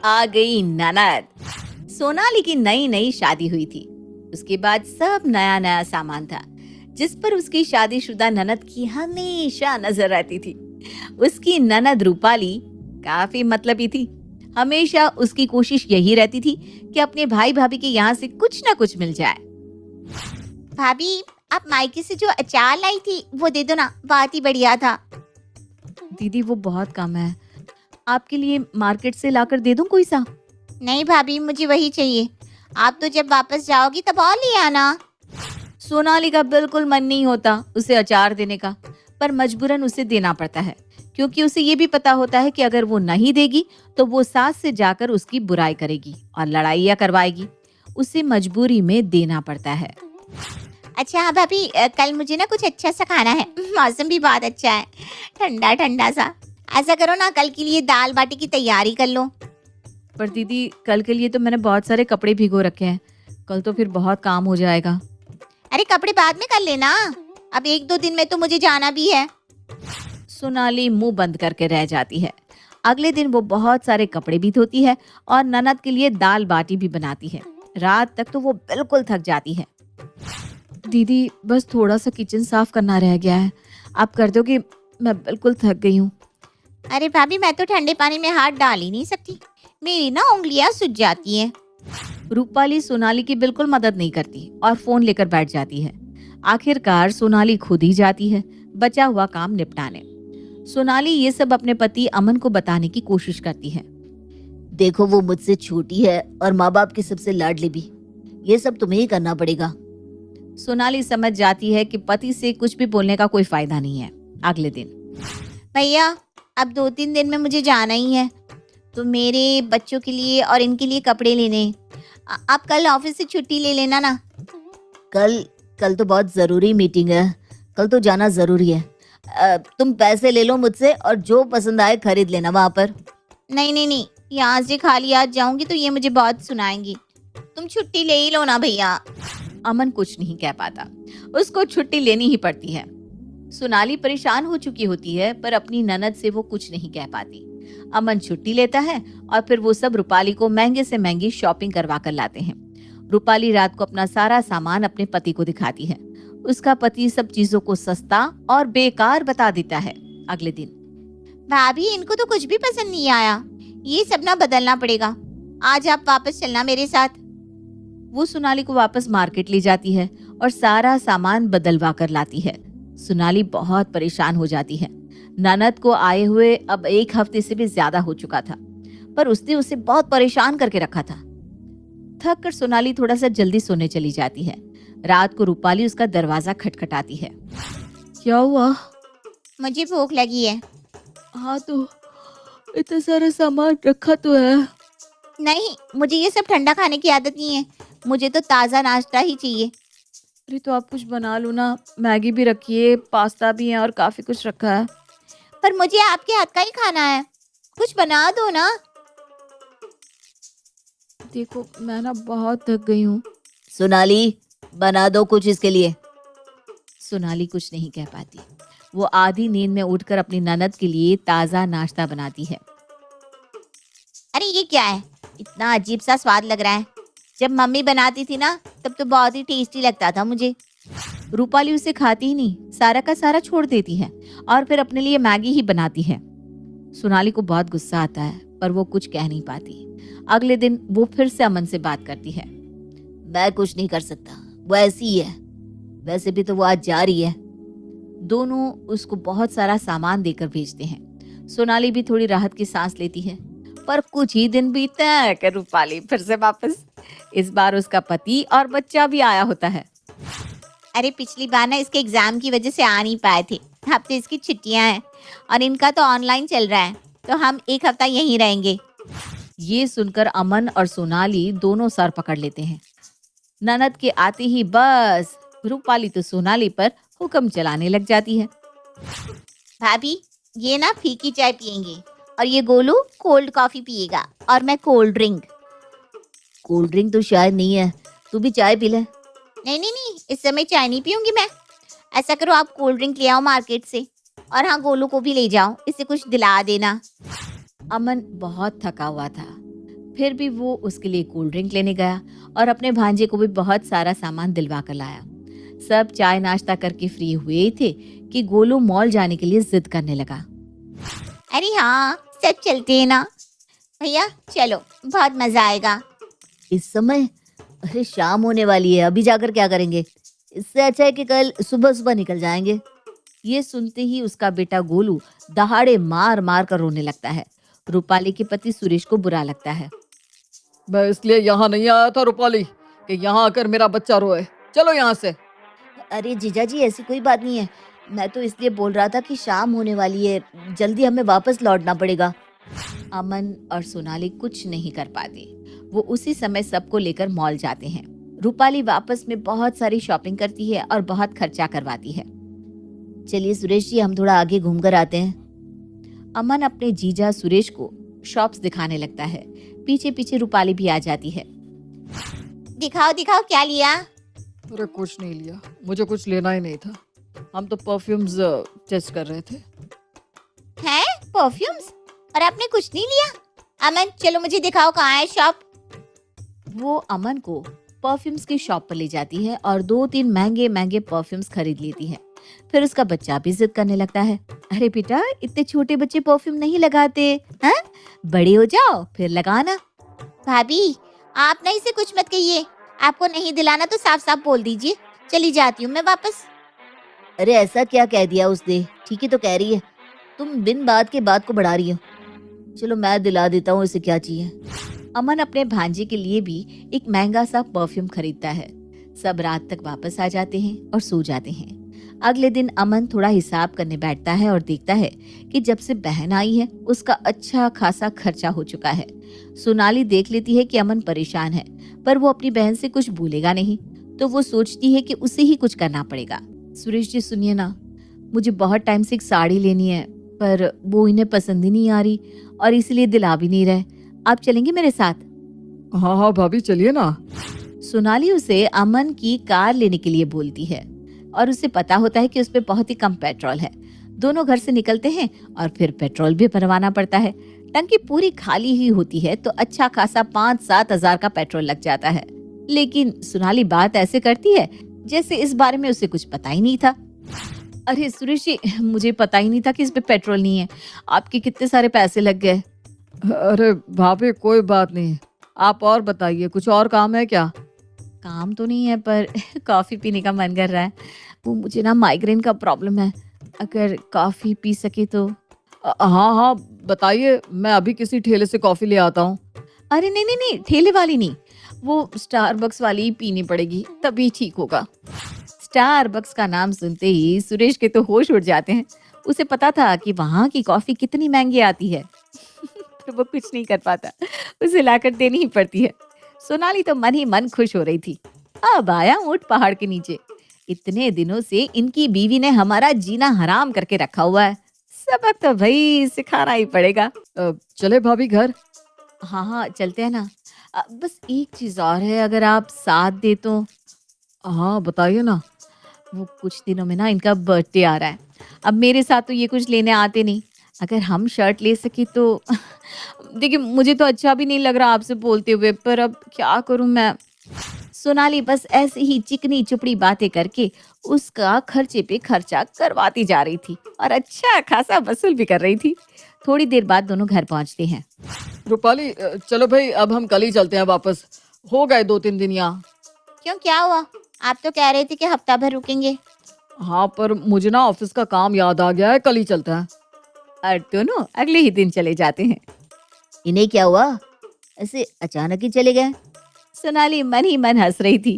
आ गई ननद। सोनाली की नई नई शादी हुई थी। उसके बाद सब नया नया सामान था जिस पर उसकी शादीशुदा ननद की हमेशा नजर रहती थी। उसकी ननद रूपाली काफी मतलबी थी। हमेशा उसकी कोशिश यही रहती थी कि अपने भाई भाभी के यहाँ से कुछ ना कुछ मिल जाए। भाभी, आप मायके से जो अचार लाई थी वो दे दो ना, बहुत ही बढ़िया था। दीदी वो बहुत कम है, आपके लिए मार्केट से लाकर दे दूं कोई सा? नहीं भाभी, मुझे वही चाहिए। आप तो जब वापस जाओगी तब और ले आना। सोनाली का बिल्कुल मन नहीं होता उसे अचार देने का, पर मजबूरन उसे देना पड़ता है क्योंकि उसे ये भी पता होता है कि अगर वो नहीं देगी तो वो सास से जाकर उसकी बुराई करेगी और लड़ाइयाँ करवाएगी। उसे मजबूरी में देना पड़ता है। अच्छा हाँ भाभी, कल मुझे ना कुछ अच्छा सा खाना है। मौसम भी बहुत अच्छा है, ठंडा ठंडा सा। ऐसा करो ना, कल के लिए दाल बाटी की तैयारी कर लो। पर दीदी कल के लिए तो मैंने बहुत सारे कपड़े भिगो रखे हैं, कल तो फिर बहुत काम हो जाएगा। अरे कपड़े बाद में कर लेना, अब 1-2 दिन में तो मुझे जाना भी है। सोनाली मुंह बंद करके रह जाती है। अगले दिन वो बहुत सारे कपड़े भी धोती है और ननद के लिए दाल बाटी भी बनाती है। रात तक तो वो बिल्कुल थक जाती है। दीदी बस थोड़ा सा किचन साफ करना रह गया है, आप कर दोगे? मैं बिल्कुल थक गई हूँ। अरे भाभी, मैं तो ठंडे पानी में हाथ डाल ही नहीं सकती, मेरी ना उंगलियां सूज जाती हैं। रूपाली सोनाली की बिल्कुल मदद नहीं करती और फोन लेकर बैठ जाती है। आखिरकार सोनाली खुद ही जाती है बचा हुआ काम निपटाने। सोनाली ये सब अपने पति अमन को बताने की कोशिश करती है। देखो, वो मुझसे छोटी है और माँ बाप की सबसे लाडली भी। ये सब तुम्हें ही करना पड़ेगा। सोनाली समझ जाती है कि पति से कुछ भी बोलने का कोई फायदा नहीं है। अगले दिन, भैया अब 2-3 दिन में मुझे जाना ही है, तो मेरे बच्चों के लिए और इनके लिए कपड़े लेने हैं। आप कल ऑफिस से छुट्टी ले लेना ना। कल तो बहुत जरूरी मीटिंग है, कल तो जाना जरूरी है। तुम पैसे ले लो मुझसे और जो पसंद आए खरीद लेना वहां पर। नहीं नहीं नहीं, यहाँ से खाली हाथ जाऊंगी तो ये मुझे बहुत सुनाएंगी। तुम छुट्टी ले ही लो ना भैया। अमन कुछ नहीं कह पाता, उसको छुट्टी लेनी ही पड़ती है। सोनाली परेशान हो चुकी होती है पर अपनी ननद से वो कुछ नहीं कह पाती। अमन छुट्टी लेता है और फिर वो सब रूपाली को महंगे से महंगी शॉपिंग करवा कर लाते हैं। रूपाली रात को अपना सारा सामान अपने पति को दिखाती है। उसका पति सब चीजों को सस्ता और बेकार बता देता है। अगले दिन, भाभी इनको तो कुछ भी पसंद नहीं आया, ये सब ना बदलना पड़ेगा। आज आप वापस चलना मेरे साथ। वो सोनाली को वापस मार्केट ले जाती है और सारा सामान बदलवा कर लाती है। सोनाली बहुत परेशान हो जाती है। ननद को आए हुए अब 1 हफ्ते से भी ज्यादा हो चुका था, पर उसने उसे बहुत परेशान करके रखा था। थक कर सोनाली थोड़ा सा जल्दी सोने चली जाती है। रात को रूपाली उसका दरवाजा खटखटाती है। क्या हुआ? मुझे भूख लगी है। हाँ तो इतना सारा सामान रखा तो है। नहीं, मुझे ये सब ठंडा खाने की आदत नहीं है, मुझे तो ताज़ा नाश्ता ही चाहिए। अरे तो आप कुछ बना लो ना, मैगी भी रखी है, पास्ता भी है और काफी कुछ रखा है। पर मुझे आपके हाथ का ही खाना है, कुछ बना दो ना। देखो मैं ना बहुत थक गई हूँ। सोनाली, बना दो कुछ इसके लिए। सोनाली कुछ नहीं कह पाती। वो आधी नींद में उठकर अपनी ननद के लिए ताज़ा नाश्ता बनाती है। अरे ये क्या है, इतना अजीब सा स्वाद लग रहा है। जब मम्मी बनाती थी ना तब तो बहुत ही टेस्टी लगता था मुझे। रूपाली उसे खाती ही नहीं, सारा का सारा छोड़ देती है और फिर अपने लिए मैगी ही बनाती है। सोनाली को बहुत गुस्सा आता है पर वो कुछ कह नहीं पाती। अगले दिन वो फिर से अमन से बात करती है। मैं कुछ नहीं कर सकता, वो ऐसी ही है। वैसे भी तो वो आज जा रही है। दोनों उसको बहुत सारा सामान देकर भेजते हैं। सोनाली भी थोड़ी राहत की सांस लेती है, पर कुछ ही दिन बीतते हैं कि रूपाली फिर से वापस। इस बार उसका पति और बच्चा भी आया होता है। अरे पिछली बार ना इसके एग्जाम की वजह से आ नहीं पाए थे, अब तो इसकी छुट्टियां हैं और इनका तो ऑनलाइन चल रहा है, तो हम 1 हफ्ता यहीं रहेंगे। ये सुनकर अमन और सोनाली दोनों सर पकड़ लेते हैं। ननद के आते ही बस रूपाली तो सोनाली पर हुक्म चलाने लग जाती है। भाभी ये ना फीकी चाय पियेंगे और ये गोलू कोल्ड कॉफी पिएगा और मैं कोल्ड ड्रिंक। कोल्ड ड्रिंक तो शायद नहीं है, तू भी चाय पी ले। नहीं नहीं नहीं, इस समय चाय नहीं पीऊंगी मैं। ऐसा करो, आप कोल्ड ड्रिंक ले आओ मार्केट से, और हाँ गोलू को भी ले जाओ, इसे कुछ दिला देना। अमन बहुत थका हुआ था। फिर भी वो उसके लिए कोल्ड ड्रिंक लेने गया और अपने भांजे को भी बहुत सारा सामान दिलवा कर लाया। सब चाय नाश्ता करके फ्री हुए ही थे कि गोलू मॉल जाने के लिए जिद करने लगा। अरे हाँ, सब चलते हैं ना भैया, चलो बहुत मजा आएगा। इस समय? अरे शाम होने वाली है, अभी जाकर क्या करेंगे? इससे अच्छा है कि कल सुबह सुबह निकल जाएंगे। ये सुनते ही उसका बेटा गोलू दहाड़े मार मार कर रोने लगता है। रूपाली के पति सुरेश को बुरा लगता है। मैं इसलिए यहाँ नहीं आया था रूपाली कि यहाँ आकर मेरा बच्चा रोए। चलो यहाँ से। अरे जीजा जी, ऐसी कोई बात नहीं है। मैं तो इसलिए बोल रहा था कि शाम होने वाली है, जल्दी हमें वापस लौटना पड़ेगा। अमन और सोनाली कुछ नहीं कर पाते। वो उसी समय सबको लेकर मॉल जाते हैं। रूपाली वापस में बहुत सारी शॉपिंग करती है और बहुत खर्चा करवाती है। चलिए सुरेश जी, हम थोड़ा आगे घूमकर आते हैं। अमन अपने जीजा सुरेश को शॉप्स दिखाने लगता है। पीछे पीछे रूपाली भी आ जाती है। दिखाओ दिखाओ, क्या लिया? अरे कुछ नहीं लिया, मुझे कुछ लेना ही नहीं था। हम तो परफ्यूम्स टेस्ट कर रहे थे। हैं परफ्यूम्स? और आपने कुछ नहीं लिया? अमन चलो मुझे दिखाओ कहाँ है शॉप। वो अमन को परफ्यूम्स की शॉप पर ले जाती है और 2-3 महंगे महंगे परफ्यूम्स खरीद लेती है। फिर उसका बच्चा भी जिद करने लगता है। अरे बेटा, इतने छोटे बच्चे परफ्यूम नहीं लगाते हैं, बड़े हो जाओ फिर लगाना। भाभी आप ना इसे कुछ मत कहिए, आपको नहीं दिलाना तो साफ साफ बोल दीजिए। चली जाती हूँ मैं वापस। अरे ऐसा क्या कह दिया उसने? ठीक ही तो कह रही है, तुम बिन बात के बात को बढ़ा रही हो। चलो मैं दिला देता हूँ इसे क्या चाहिए। अमन अपने भांजे के लिए भी एक महंगा सा परफ्यूम खरीदता है। सब रात तक वापस आ जाते हैं और सो जाते हैं। अगले दिन अमन थोड़ा हिसाब करने बैठता है और देखता है कि जब से बहन आई है उसका अच्छा खासा खर्चा हो चुका है। सोनाली देख लेती है कि अमन परेशान है, पर वो अपनी बहन से कुछ भूलेगा नहीं, तो वो सोचती है कि उसे ही कुछ करना पड़ेगा। सुरेश जी सुनिए ना, मुझे बहुत टाइम से एक साड़ी लेनी है, पर वो इन्हें पसंद ही नहीं आ रही और इसलिए दिला भी नहीं रहे। आप चलेंगे मेरे साथ? हाँ हाँ भाभी, चलिए ना। सोनाली उसे अमन की कार लेने के लिए बोलती है और उसे पता होता है कि उस पे बहुत ही कम पेट्रोल है। दोनों घर से निकलते हैं और फिर पेट्रोल भी भरवाना पड़ता है। टंकी पूरी खाली ही होती है तो अच्छा खासा 5-7 हजार का पेट्रोल लग जाता है। लेकिन सोनाली बात ऐसे करती है जैसे इस बारे में उसे कुछ पता ही नहीं था। अरे सुरेश जी, मुझे पता ही नहीं था कि इस पे पेट्रोल नहीं है, आपके कितने सारे पैसे लग गए। अरे भाभी कोई बात नहीं, आप और बताइए, कुछ और काम है क्या? काम तो नहीं है, पर कॉफी पीने का मन कर रहा है। वो मुझे ना माइग्रेन का प्रॉब्लम है, अगर कॉफी पी सके तो। हाँ हाँ बताइए, मैं अभी किसी ठेले से कॉफी ले आता हूँ। अरे नहीं नहीं नहीं, ठेले वाली नहीं, वो स्टारबक्स वाली ही पीनी पड़ेगी, तभी ठीक होगा। स्टारबक्स का नाम सुनते ही सुरेश के तो होश उड़ जाते हैं। उसे पता था कि वहाँ की कॉफी कितनी महंगी आती है पर वो कुछ नहीं कर पाता, उसे लाकर देनी ही पड़ती है। सोनाली तो मन ही मन खुश हो रही थी। अब आया ऊंट पहाड़ के नीचे। इतने दिनों से इनकी बीवी ने हमारा जीना हराम करके रखा हुआ है, सबक तो भाई सिखाना ही पड़ेगा। चले भाभी घर? हाँ हाँ चलते हैं ना। बस एक चीज और है, अगर आप साथ दे तो। हाँ बताइए ना। वो कुछ दिनों में ना इनका बर्थडे आ रहा है। अब मेरे साथ तो ये कुछ लेने आते नहीं, अगर हम शर्ट ले सके तो। देखिए मुझे तो अच्छा भी नहीं लग रहा आपसे बोलते हुए, पर अब क्या करूं मैं। सोनाली बस ऐसे ही चिकनी चुपड़ी बातें करके उसका खर्चे पे खर्चा करवाती जा रही थी और अच्छा खासा वसूल भी कर रही थी। थोड़ी देर बाद दोनों घर पहुंचते हैं। रूपाली चलो भाई, अब हम कल ही चलते हैं वापस, हो गए 2-3 दिन यहाँ। क्यों, क्या हुआ? आप तो कह रहे थे कि हफ्ता भर रुकेंगे। हाँ पर मुझे ना ऑफिस का काम याद आ गया है, कल ही चलते हैं। और दोनों अगले ही दिन चले जाते हैं। इन्हें क्या हुआ, ऐसे अचानक ही चले गए? सोनाली मन ही मन हंस रही थी।